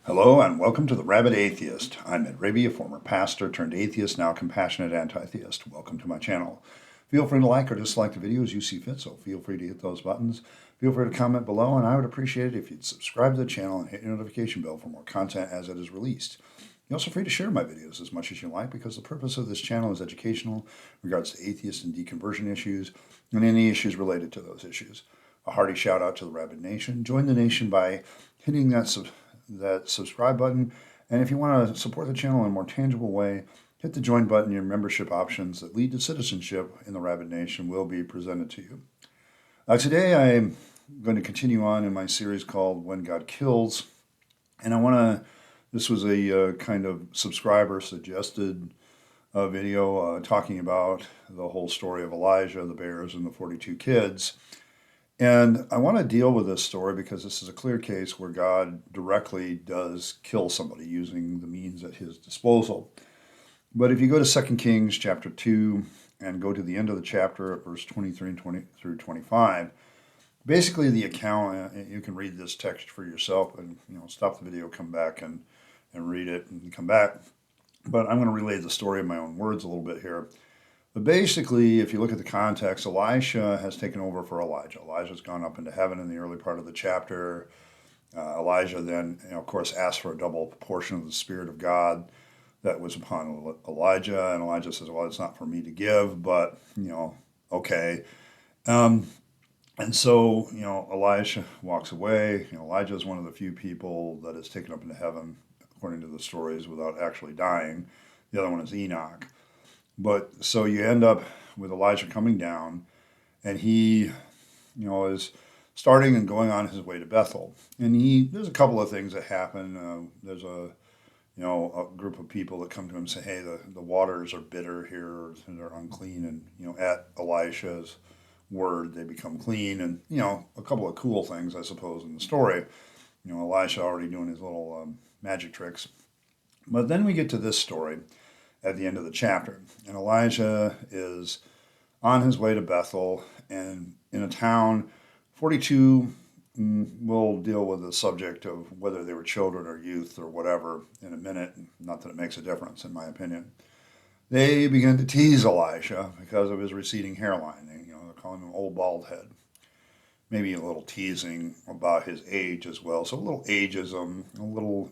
Hello and welcome to the Rabyd Atheist. I'm Rabyd, a former pastor turned atheist, now compassionate anti-theist. Welcome to my channel. Feel free to like or dislike the video as you see fit, so feel free to hit those buttons. Feel free to comment below, and I would appreciate it if you'd subscribe to the channel and hit your notification bell for more content as it is released. You're also free to share my videos as much as you like, because the purpose of this channel is educational in regards to atheist and deconversion issues and any issues related to those issues. A hearty shout out to the Rabyd Nation. Join the nation by hitting that subscribe button, and if you want to support the channel in a more tangible way, hit the join button. Your membership options that lead to citizenship in the Rabyd Nation will be presented to you. Today I'm going to continue on in my series called When God Kills, and this was a kind of subscriber suggested video talking about the whole story of Elijah, the bears, and the 42 kids. And I want to deal with this story because this is a clear case where God directly does kill somebody using the means at his disposal. But if you go to 2 Kings chapter 2 and go to the end of the chapter at verse 23 and 20 through 25, basically the account, you can read this text for yourself and stop the video, come back and read it and come back. But I'm going to relay the story in my own words a little bit here. But basically, if you look at the context, Elisha has taken over for Elijah. Elijah's gone up into heaven in the early part of the chapter. Elijah then, of course, asked for a double portion of the Spirit of God that was upon Elijah. And Elijah says, well, it's not for me to give, but, okay. And so, Elisha walks away. Elijah is one of the few people that is taken up into heaven, according to the stories, without actually dying. The other one is Enoch. But so you end up with Elijah coming down, and he, is starting and going on his way to Bethel. And there's a couple of things that happen. There's a group of people that come to him and say, hey, the waters are bitter here, and they're unclean. And, at Elisha's word, they become clean. And, a couple of cool things, I suppose, in the story. Elisha already doing his little magic tricks. But then we get to this story at the end of the chapter. And Elijah is on his way to Bethel, and in a town, 42 will deal with the subject of whether they were children or youth or whatever in a minute. Not that it makes a difference, in my opinion. They begin to tease Elisha because of his receding hairline. They're calling him old bald head. Maybe a little teasing about his age as well. So a little ageism, a little,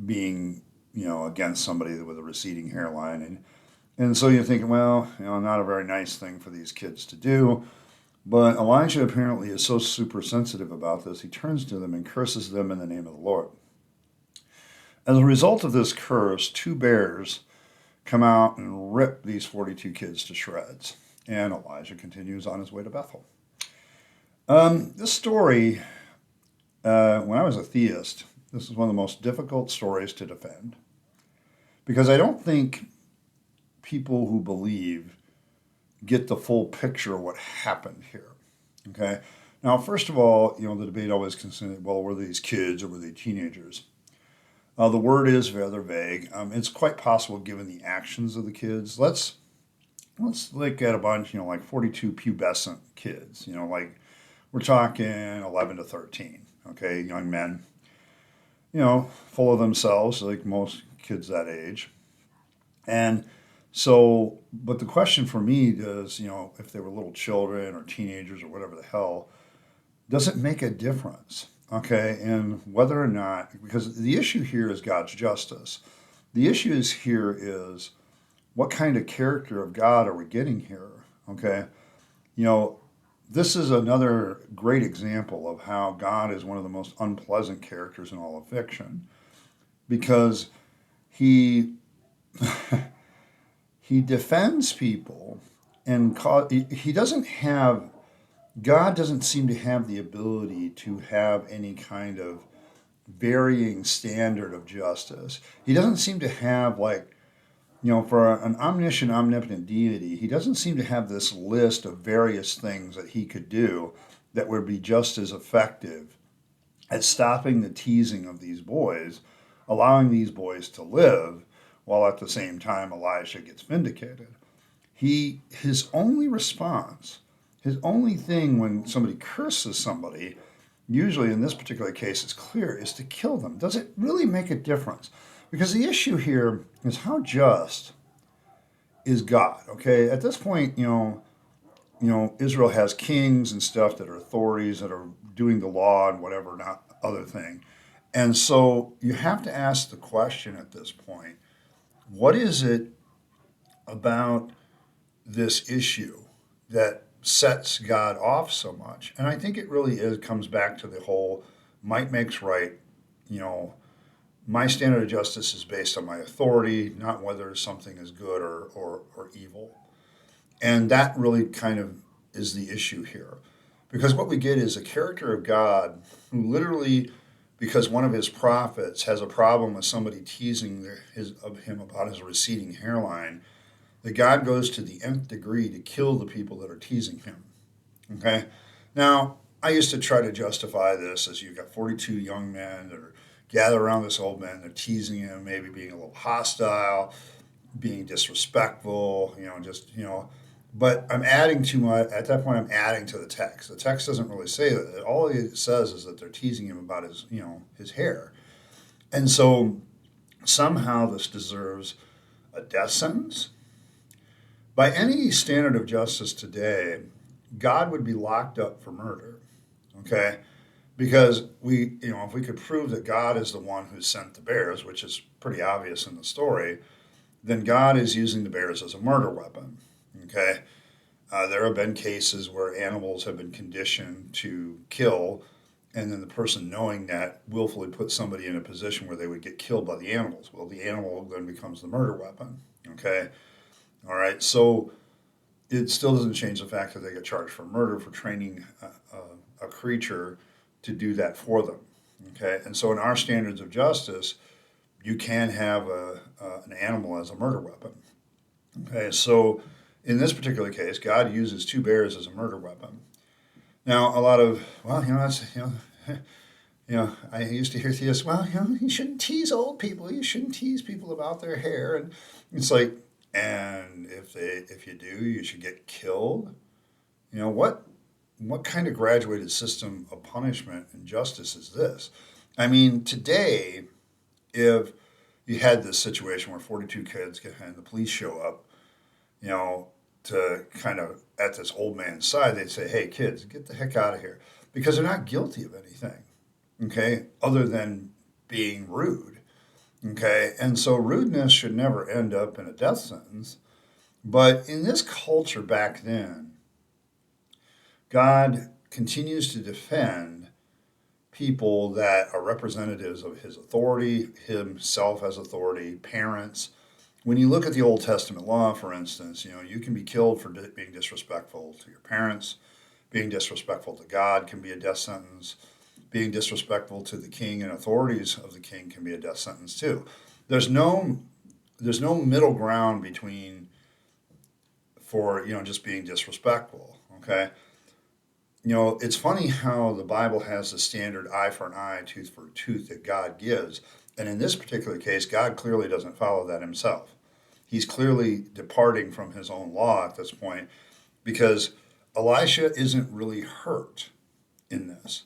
being against somebody with a receding hairline. And so you're thinking, well, not a very nice thing for these kids to do. But Elisha apparently is so super sensitive about this, he turns to them and curses them in the name of the Lord. As a result of this curse, 2 bears come out and rip these 42 kids to shreds. And Elijah continues on his way to Bethel. This story, when I was a theist, this is one of the most difficult stories to defend, because I don't think people who believe get the full picture of what happened here. Okay? Now, first of all, the debate always considered, well, were these kids or were they teenagers? The word is rather vague. It's quite possible, given the actions of the kids. Let's look at a bunch, like 42 pubescent kids. Like we're talking 11 to 13. Okay, young men. Full of themselves, like most kids that age. And so, but the question for me is, if they were little children or teenagers or whatever the hell, does it make a difference? Okay, and whether or not, because the issue here is God's justice. The issue is what kind of character of God are we getting here? Okay, this is another great example of how God is one of the most unpleasant characters in all of fiction, because he he defends people, and God doesn't seem to have the ability to have any kind of varying standard of justice. He doesn't seem to have, for an omniscient, omnipotent deity, he doesn't seem to have this list of various things that he could do that would be just as effective at stopping the teasing of these boys, allowing these boys to live, while at the same time Elisha gets vindicated. His only response, his only thing when somebody curses somebody, usually in this particular case, it's clear, is to kill them. Does it really make a difference? Because the issue here is how just is God? Okay, at this point, Israel has kings and stuff that are authorities that are doing the law and whatever, not other thing. And so you have to ask the question at this point, what is it about this issue that sets God off so much? And I think it really comes back to the whole might makes right. You know, my standard of justice is based on my authority, not whether something is good or evil. And that really kind of is the issue here. Because what we get is a character of God who literally, because one of his prophets has a problem with somebody teasing of him about his receding hairline, that God goes to the nth degree to kill the people that are teasing him. Okay? Now, I used to try to justify this as you've got 42 young men that are gathered around this old man, they're teasing him, maybe being a little hostile, being disrespectful, but I'm adding too much. At that point, I'm adding to the text. The text doesn't really say that. All it says is that they're teasing him about his hair. And so somehow this deserves a death sentence. By any standard of justice today, God would be locked up for murder. Okay? Because if we could prove that God is the one who sent the bears, which is pretty obvious in the story, then God is using the bears as a murder weapon. Okay, there have been cases where animals have been conditioned to kill, and then the person knowing that willfully put somebody in a position where they would get killed by the animals. Well, the animal then becomes the murder weapon. Okay, all right. So it still doesn't change the fact that they get charged for murder for training a creature to do that for them. Okay, and so in our standards of justice, you can have an animal as a murder weapon. Okay, so in this particular case, God uses two bears as a murder weapon. Now, a lot of, that's, I used to hear theists, you shouldn't tease old people. You shouldn't tease people about their hair. And it's like, and if you do, you should get killed. What kind of graduated system of punishment and justice is this? I mean, today, if you had this situation where 42 kids get and the police show up, to kind of at this old man's side, they'd say, hey, kids, get the heck out of here. Because they're not guilty of anything, okay, other than being rude, okay? And so rudeness should never end up in a death sentence. But in this culture back then, God continues to defend people that are representatives of his authority, himself as authority, parents. When you look at the Old Testament law, for instance, you can be killed for being disrespectful to your parents. Being disrespectful to God can be a death sentence. Being disrespectful to the king and authorities of the king can be a death sentence too. There's no middle ground for just being disrespectful. Okay. It's funny how the Bible has the standard eye for an eye, tooth for a tooth that God gives. And in this particular case, God clearly doesn't follow that himself. He's clearly departing from his own law at this point because Elisha isn't really hurt in this.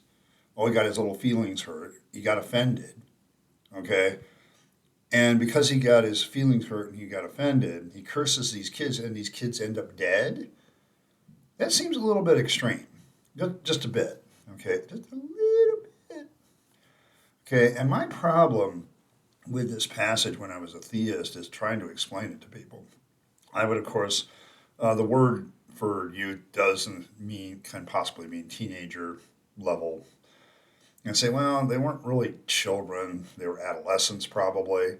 Oh, he got his little feelings hurt. He got offended. Okay? And because he got his feelings hurt and he got offended, he curses these kids and these kids end up dead. That seems a little bit extreme. Just a bit. Okay? Just a little bit. Okay, and my problem with this passage when I was a theist is trying to explain it to people. I would, of course, the word for youth can possibly mean teenager level. And say, well, they weren't really children, they were adolescents probably.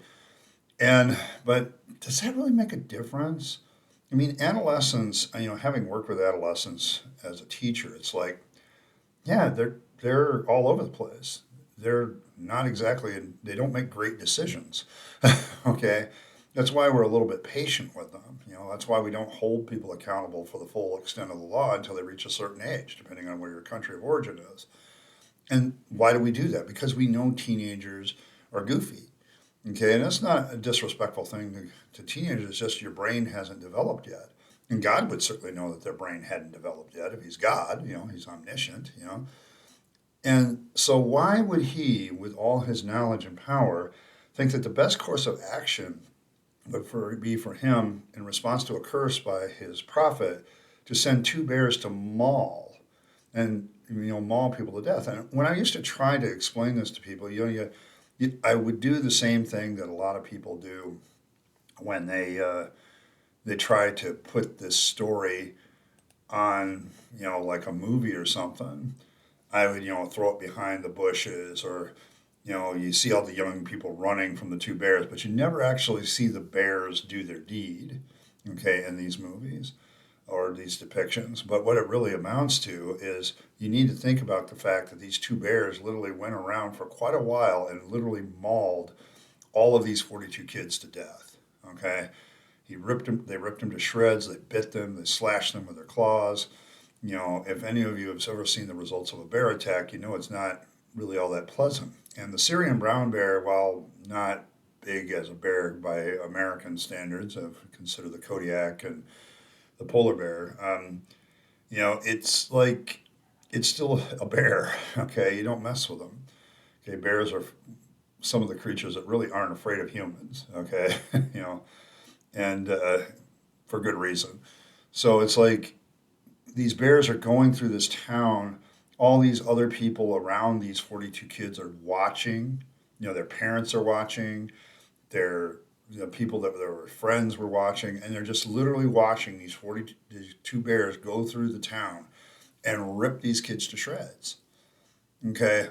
But does that really make a difference? I mean, adolescents, having worked with adolescents as a teacher, it's like, yeah, they're all over the place. They're not exactly, they don't make great decisions. Okay, that's why we're a little bit patient with them. That's why we don't hold people accountable for the full extent of the law until they reach a certain age, depending on where your country of origin is. And why do we do that? Because we know teenagers are goofy. Okay, and that's not a disrespectful thing to teenagers. It's just your brain hasn't developed yet. And God would certainly know that their brain hadn't developed yet. If he's God, he's omniscient, And so, why would he, with all his knowledge and power, think that the best course of action would be for him, in response to a curse by his prophet, to send two bears to maul and maul people to death? And when I used to try to explain this to people, I would do the same thing that a lot of people do when they try to put this story on, like a movie or something. I would, throw it behind the bushes, or, you see all the young people running from the two bears, but you never actually see the bears do their deed, okay, in these movies or these depictions. But what it really amounts to is you need to think about the fact that these two bears literally went around for quite a while and literally mauled all of these 42 kids to death, okay? They ripped them to shreds, they bit them, they slashed them with their claws. If any of you have ever seen the results of a bear attack, it's not really all that pleasant. And the Syrian brown bear, while not big as a bear by American standards, of consider the Kodiak and the polar bear, it's still a bear. Okay, you don't mess with them. Okay, bears are some of the creatures that really aren't afraid of humans. Okay, and for good reason. So it's like these bears are going through this town. All these other people around these 42 kids are watching. Their parents are watching. Their people that were friends were watching, and they're just literally watching these 42 bears go through the town and rip these kids to shreds. Okay,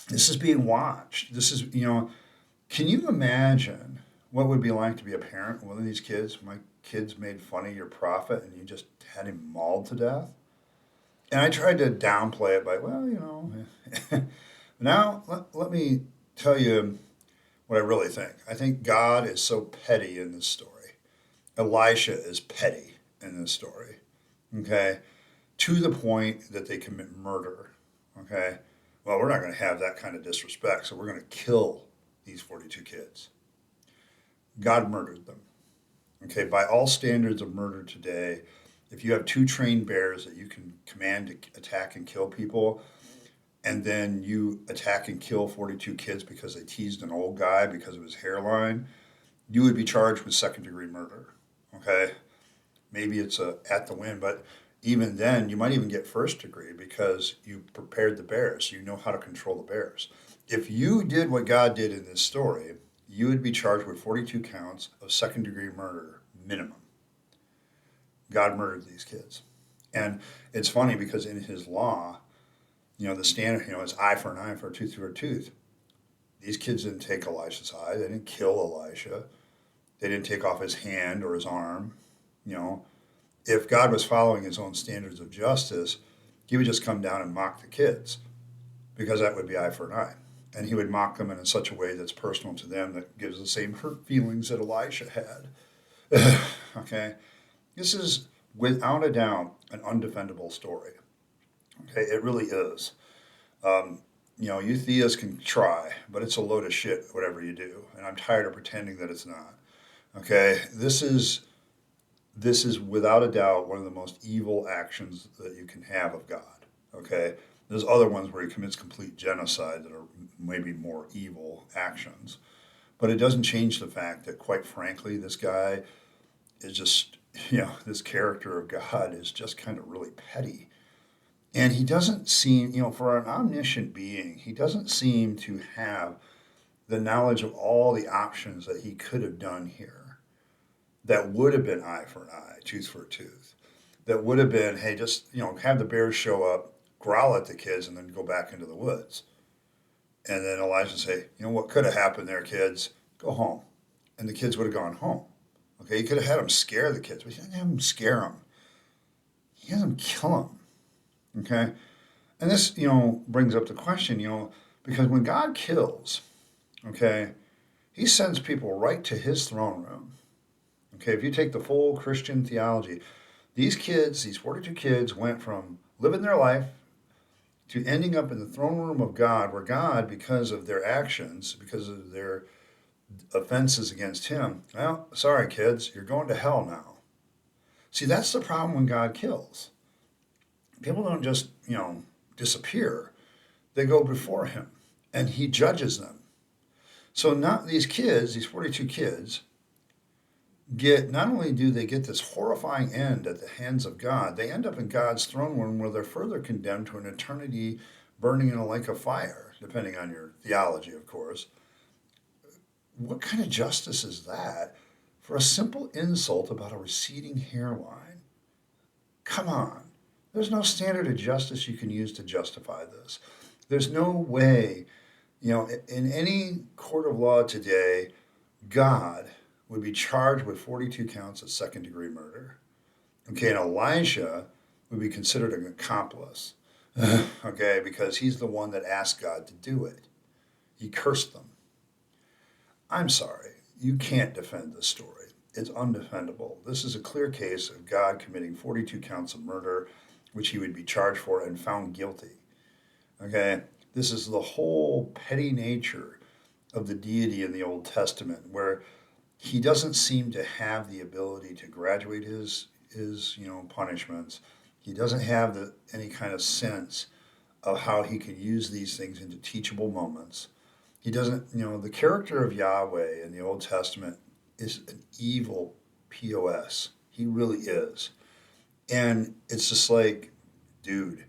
this is being watched. This is, can you imagine what it would be like to be a parent of one of these kids? My kids made fun of your prophet and you just had him mauled to death. And I tried to downplay it by, now let me tell you what I really think. I think God is so petty in this story. Elisha is petty in this story, okay, to the point that they commit murder, okay? Well, we're not going to have that kind of disrespect, so we're going to kill these 42 kids. God murdered them, okay? By all standards of murder today, if you have two trained bears that you can command to attack and kill people, and then you attack and kill 42 kids because they teased an old guy because of his hairline, you would be charged with second-degree murder, okay? Maybe it's at the win, but even then, you might even get first degree because you prepared the bears. You know how to control the bears. If you did what God did in this story, you would be charged with 42 counts of second-degree murder, minimum. God murdered these kids. And it's funny because in his law, the standard, is eye for an eye, for a tooth for a tooth. These kids didn't take Elisha's eye. They didn't kill Elisha. They didn't take off his hand or his arm. If God was following his own standards of justice, he would just come down and mock the kids, because that would be eye for an eye. And he would mock them in such a way that's personal to them, that gives the same hurt feelings that Elisha had. Okay? This is, without a doubt, an undefendable story. Okay, it really is. You theists can try, but it's a load of shit, whatever you do. And I'm tired of pretending that it's not. Okay, this is without a doubt one of the most evil actions that you can have of God. Okay, there's other ones where he commits complete genocide that are maybe more evil actions, but it doesn't change the fact that, quite frankly, this guy is just, this character of God is just kind of really petty. And he doesn't seem, for an omniscient being, he doesn't seem to have the knowledge of all the options that he could have done here that would have been eye for an eye, tooth for a tooth. That would have been, hey, just, have the bears show up, growl at the kids, and then go back into the woods. And then Elijah say, what could have happened there, kids? Go home. And the kids would have gone home. Okay, he could have had them scare the kids, but he didn't have them scare them. He had them kill them. Okay? And this, brings up the question, because when God kills, okay, he sends people right to his throne room. Okay, if you take the full Christian theology, these 42 kids went from living their life to ending up in the throne room of God, where God, because of their actions, because of their offenses against him, well, sorry, kids, you're going to hell now. See, that's the problem when God kills. People don't just, disappear. they go before him and he judges them. So not these kids, these 42 kids, get not only do they get this horrifying end at the hands of God, they end up in God's throne room where they're further condemned to an eternity burning in a lake of fire, depending on your theology, of course. What kind of justice is that for a simple insult about a receding hairline? Come on. There's no standard of justice you can use to justify this. There's no way, in any court of law today, God would be charged with 42 counts of second-degree murder. Okay, and Elisha would be considered an accomplice, okay, because he's the one that asked God to do it. He cursed them. I'm sorry, you can't defend this story. It's undefendable. This is a clear case of God committing 42 counts of murder, which he would be charged for and found guilty. Okay, this is the whole petty nature of the deity in the Old Testament, where he doesn't seem to have the ability to graduate his punishments. He doesn't have any kind of sense of how he can use these things into teachable moments. He doesn't, the character of Yahweh in the Old Testament is an evil POS. He really is. And it's just like, dude,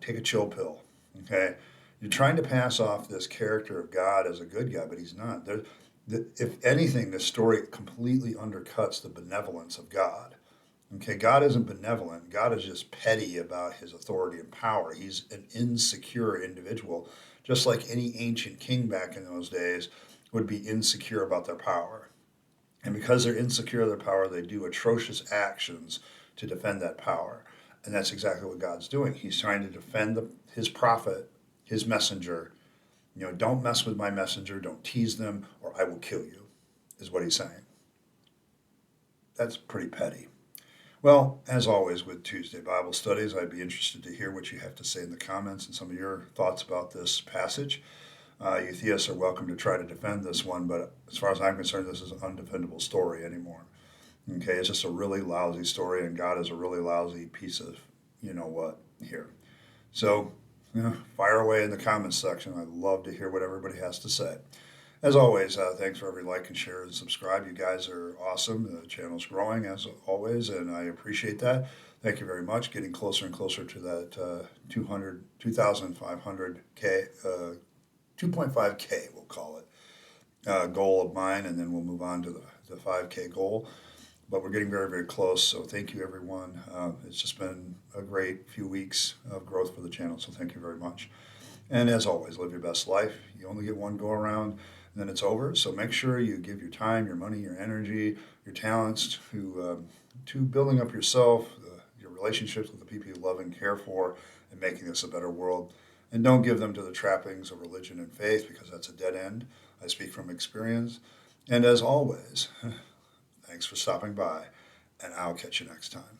take a chill pill, okay? You're trying to pass off this character of God as a good guy, but he's not. If anything, this story completely undercuts the benevolence of God. Okay, God isn't benevolent. God is just petty about his authority and power. He's an insecure individual, just like any ancient king back in those days would be insecure about their power. And because they're insecure of their power, they do atrocious actions to defend that power. And that's exactly what God's doing. He's trying to defend his prophet, his messenger. Don't mess with my messenger, don't tease them, or I will kill you, is what he's saying. That's pretty petty. Well, as always with Tuesday Bible Studies, I'd be interested to hear what you have to say in the comments and some of your thoughts about this passage. You theists are welcome to try to defend this one, but as far as I'm concerned, this is an undefendable story anymore. Okay, it's just a really lousy story, and God is a really lousy piece of you-know-what here. So, fire away in the comments section. I'd love to hear what everybody has to say. As always, thanks for every like and share and subscribe. You guys are awesome. The channel's growing as always, and I appreciate that. Thank you very much. Getting closer and closer to that 2,500K, 2.5K, we'll call it, goal of mine, and then we'll move on to the 5K goal. But we're getting very, very close, so thank you, everyone. It's just been a great few weeks of growth for the channel, so thank you very much. And as always, live your best life. You only get one go around, and then it's over. So make sure you give your time, your money, your energy, your talents to building up yourself, your relationships with the people you love and care for, and making this a better world. And don't give them to the trappings of religion and faith, because that's a dead end. I speak from experience. And as always, thanks for stopping by, and I'll catch you next time.